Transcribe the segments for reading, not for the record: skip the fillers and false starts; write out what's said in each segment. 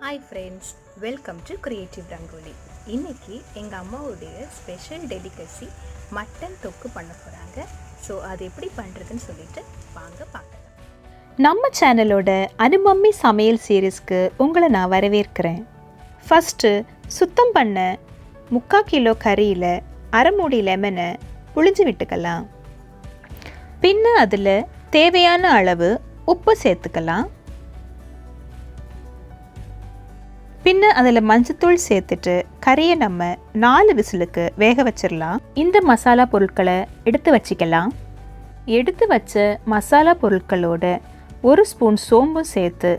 Hi friends, welcome to creative rangoli. இன்றைக்கி எங்கள் அம்மாவுடைய ஸ்பெஷல் டெலிகசி மட்டன் தொக்கு பண்ண போகிறாங்க. ஸோ அது எப்படி பண்ணுறதுன்னு சொல்லிட்டு வாங்க பார்க்கலாம். நம்ம சேனலோட அனுமம்மி சமையல் சீரீஸ்க்கு உங்களை நான் வரவேற்கிறேன். ஃபஸ்ட்டு சுத்தம் பண்ண 3/4 கிலோ கறியில் அரை மூடி லெமனை புழிஞ்சு விட்டுக்கலாம். பின்ன அதில் தேவையான அளவு உப்பு சேர்த்துக்கலாம். பின்ன அதில் மஞ்சத்தூள் சேர்த்துட்டு கறியை நம்ம 4 விசிலுக்கு வேக வச்சிடலாம். இந்த மசாலா பொருட்களை எடுத்து வச்சிக்கலாம். எடுத்து வச்ச மசாலா பொருட்களோட 1 ஸ்பூன் சோம்பும் சேர்த்து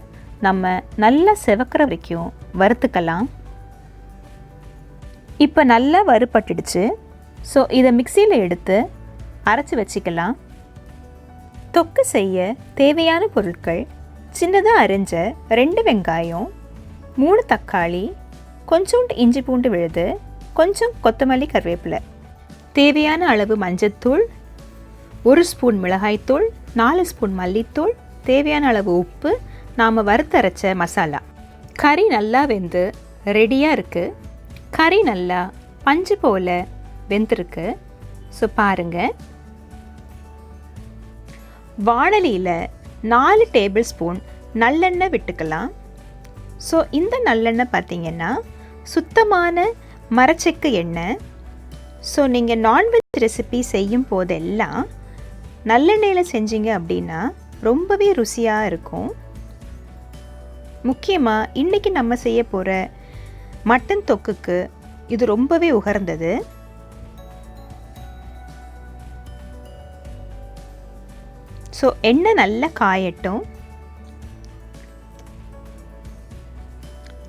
நம்ம நல்லா செவக்கிற வரைக்கும் வறுத்துக்கலாம். இப்போ நல்லா வறுபட்டுடுச்சு. ஸோ இதை மிக்சியில் எடுத்து அரைச்சி வச்சிக்கலாம். தொக்கு செய்ய தேவையான பொருட்கள்: சின்னதாக அரிஞ்ச 2 வெங்காயம், 3 தக்காளி, கொஞ்சோண்டு இஞ்சி பூண்டு விழுது, கொஞ்சம் கொத்தமல்லி கருவேப்பிலை, தேவையான அளவு மஞ்சத்தூள், 1 ஸ்பூன் மிளகாய்த்தூள், 4 ஸ்பூன் மல்லித்தூள், தேவையான அளவு உப்பு, நாம் வறுத்தரைச்ச மசாலா. கறி நல்லா வெந்து ரெடியாக இருக்குது. கறி நல்லா பஞ்சு போல் வெந்திருக்கு. ஸோ பாருங்கள். வாணலியில் 4 டேபிள் ஸ்பூன் நல்லெண்ணெய் விட்டுக்கலாம். ஸோ இந்த நல்லெண்ணெய் பார்த்திங்கன்னா சுத்தமான மரச்செக்கு எண்ணெய். ஸோ நீங்கள் நான்வெஜ் ரெசிபி செய்யும் போதெல்லாம் நல்லெண்ணெயில் செஞ்சீங்க அப்படின்னா ரொம்பவே ருசியாக இருக்கும். முக்கியமாக இன்றைக்கி நம்ம செய்ய போகிற மட்டன் தொக்குக்கு இது ரொம்பவே உகர்ந்தது. ஸோ எண்ணெய் நல்லா காயட்டும்.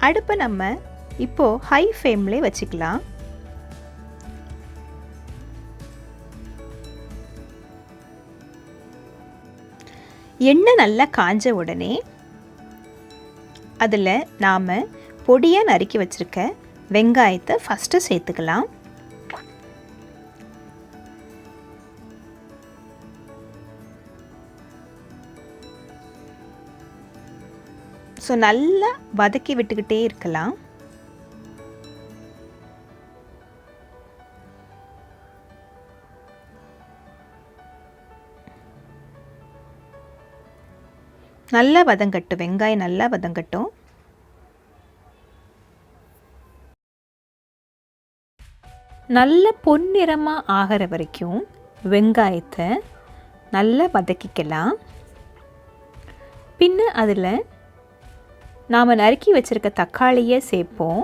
அடுப்பை நம்ம இப்போது ஹை ஃப்ளேம்லேயே வச்சுக்கலாம். எண்ணெய் நல்லா காஞ்ச உடனே அதில் நாம் பொடியாக நறுக்கி வச்சுருக்க வெங்காயத்தை ஃபஸ்ட்டு சேர்த்துக்கலாம். ஸோ நல்லா வதக்கி விட்டுக்கிட்டே இருக்கலாம். நல்லா வதங்கட்டும். வெங்காயம் நல்லா வதங்கட்டும். நல்ல பொன்னிறமாக ஆகிற வரைக்கும் வெங்காயத்தை நல்லா வதக்கிக்கலாம். பின்ன அதில் நாம் நறுக்கி வச்சுருக்க தக்காளியை சேர்ப்போம்.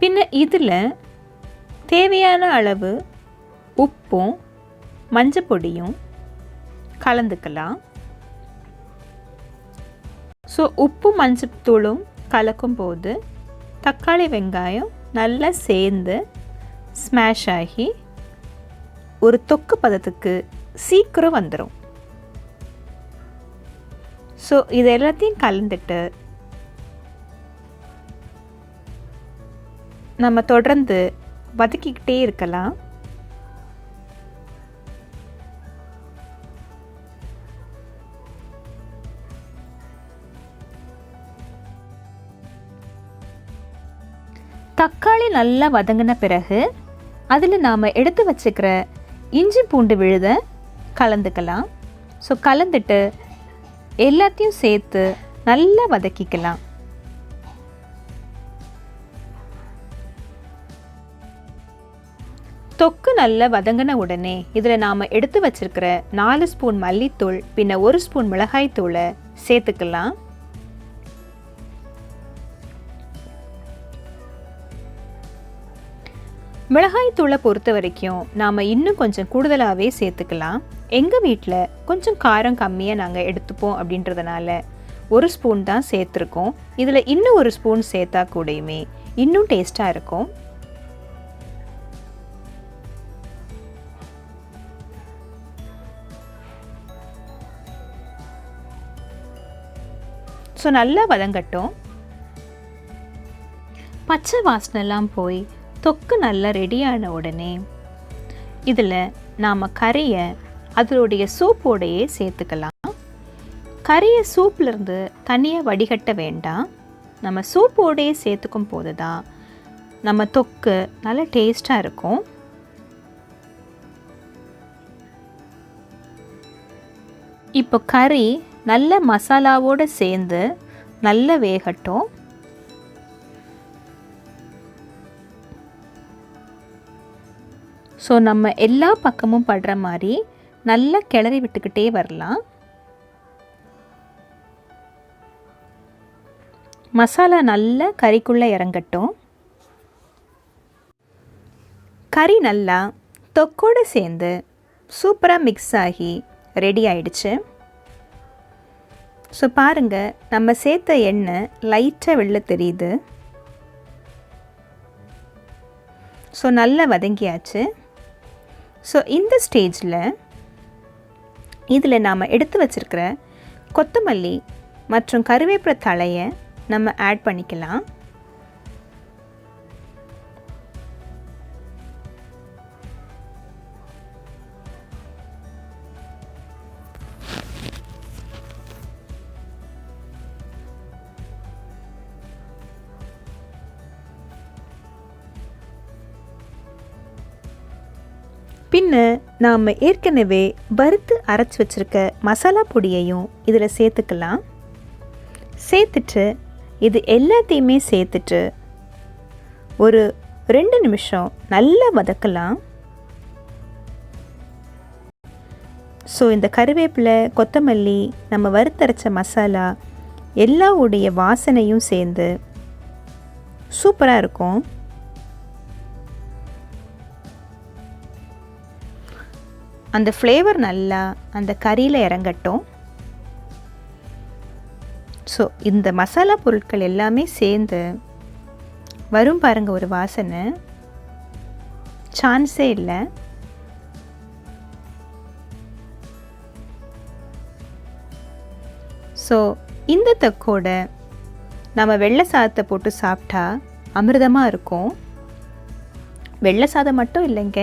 பின்ன இதில் தேவையான அளவு உப்பும் மஞ்சள் பொடியும் கலந்துக்கலாம். ஸோ உப்பு மஞ்சள் தூளும் கலக்கும் போது தக்காளி வெங்காயம் நல்லா சேர்ந்து ஸ்மாஷ் ஆகி ஒரு தொக்கு பதத்துக்கு சீக்கிரம் வந்துடும். ஸோ இது எல்லாத்தையும் கலந்துட்டு நம்ம தொடர்ந்து வதக்கிக்கிட்டே இருக்கலாம். தக்காளி நல்லா வதங்கின பிறகு அதில் நாம் எடுத்து வச்சுக்கிற இஞ்சி பூண்டு விழுத கலந்துக்கலாம். ஸோ கலந்துட்டு எல்லாத்தையும் சேர்த்து நல்லா வதக்கிக்கலாம். தொக்கு நல்லா வதங்கின உடனே இதில் நாம் எடுத்து வச்சிருக்கிற 4 ஸ்பூன் மல்லித்தூள், பின்ன 1 ஸ்பூன் மிளகாய்த்தூளை சேர்த்துக்கலாம். மிளகாய்த்தூளை பொறுத்த வரைக்கும் நாம் இன்னும் கொஞ்சம் கூடுதலாகவே சேர்த்துக்கலாம். எங்கள் வீட்டில் கொஞ்சம் காரம் கம்மியாக நாங்கள் எடுத்துப்போம் அப்படின்றதுனால 1 ஸ்பூன் தான் சேர்த்துருக்கோம். இதில் இன்னும் 1 ஸ்பூன் சேர்த்தா கூடயுமே இன்னும் டேஸ்ட்டாக இருக்கும். ஸோ நல்லா வதங்கட்டும். பச்சை வாசனைலாம் போய் தொக்கு நல்லா ரெடியான உடனே இதில் நாம் கறியை அதனுடைய சூப்போடையே சேர்த்துக்கலாம். கறியை சூப்லேருந்து தனியாக வடிகட்ட வேண்டாம். நம்ம சூப்போடையே சேர்த்துக்கும் போது தான் நம்ம தொக்கு நல்ல டேஸ்ட்டாக இருக்கும். இப்போ கறி நல்ல மசாலாவோடு சேர்ந்து நல்ல வேகட்டும். ஸோ நம்ம எல்லா பக்கமும் படுற மாதிரி நல்லா கிளறி விட்டுக்கிட்டே வரலாம். மசாலா நல்லா கறிக்குள்ளே இறங்கட்டும். கறி நல்லா தொக்கோடு சேர்ந்து சூப்பராக மிக்ஸ் ஆகி ரெடி ஆயிடுச்சு. ஸோ பாருங்கள், நம்ம சேர்த்த எண்ணெய் லைட்டாக வெளில தெரியுது. ஸோ நல்லா வதங்கியாச்சு. ஸோ இந்த ஸ்டேஜில் இதில் நாம் எடுத்து வச்சுருக்கிற கொத்தமல்லி மற்றும் கருவேப்பிலை தழையை நம்ம ஆட் பண்ணிக்கலாம். பின்ன நாம் ஏற்கனவே வறுத்து அரைச்சி வச்சுருக்க மசாலா பொடியையும் இதில் சேர்த்துக்கலாம். சேர்த்துட்டு இது எல்லாத்தையுமே சேர்த்துட்டு ஒரு 2 நிமிஷம் நல்லா வதக்கலாம். ஸோ இந்த கருவேப்பிலை, கொத்தமல்லி, நம்ம வறுத்தரைச்ச மசாலா எல்லாவுடைய வாசனையும் சேர்ந்து சூப்பராக இருக்கும். அந்த ஃப்ளேவர் நல்லா அந்த கறியில் இறங்கட்டும். ஸோ இந்த மசாலா பொருட்கள் எல்லாமே சேர்ந்து வரும் பாருங்கள் ஒரு வாசனை, சான்ஸே இல்லை. ஸோ இந்த தொக்கோட நம்ம வெள்ளை சாதத்தை போட்டு சாப்பிட்டா அமிர்தமாக இருக்கும். வெள்ளை சாதம் மட்டும் இல்லைங்க,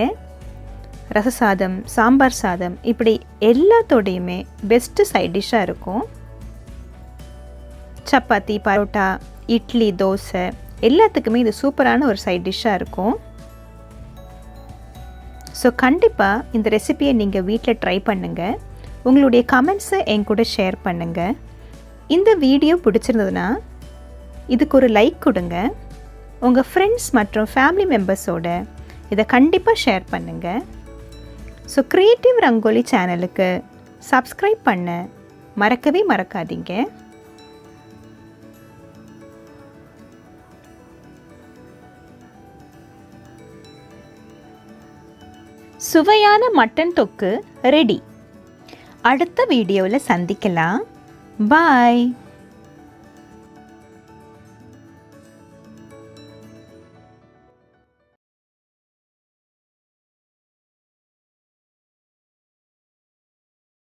ரச சாதம், சாம்பார் சாதம், இப்படி எல்லாத்தோடையுமே பெஸ்ட்டு சைட் டிஷ்ஷாக இருக்கும். சப்பாத்தி, பரோட்டா, இட்லி, தோசை எல்லாத்துக்குமே இது சூப்பரான ஒரு சைட் டிஷ்ஷாக இருக்கும். ஸோ கண்டிப்பாக இந்த ரெசிபியை நீங்கள் வீட்டில் ட்ரை பண்ணுங்கள். உங்களுடைய கமெண்ட்ஸை என் கூட ஷேர் பண்ணுங்கள். இந்த வீடியோ பிடிச்சிருந்ததுன்னா இதுக்கு ஒரு லைக் கொடுங்க. உங்கள் ஃப்ரெண்ட்ஸ் மற்றும் ஃபேமிலி மெம்பர்ஸோட இதை கண்டிப்பாக ஷேர் பண்ணுங்கள். ஸோ கிரியேட்டிவ் ரங்கோலி சேனலுக்கு சப்ஸ்கிரைப் பண்ண மறக்கவே மறக்காதீங்க. சுவையான மட்டன் தொக்கு ரெடி. அடுத்த வீடியோவில் சந்திக்கலாம். பாய்.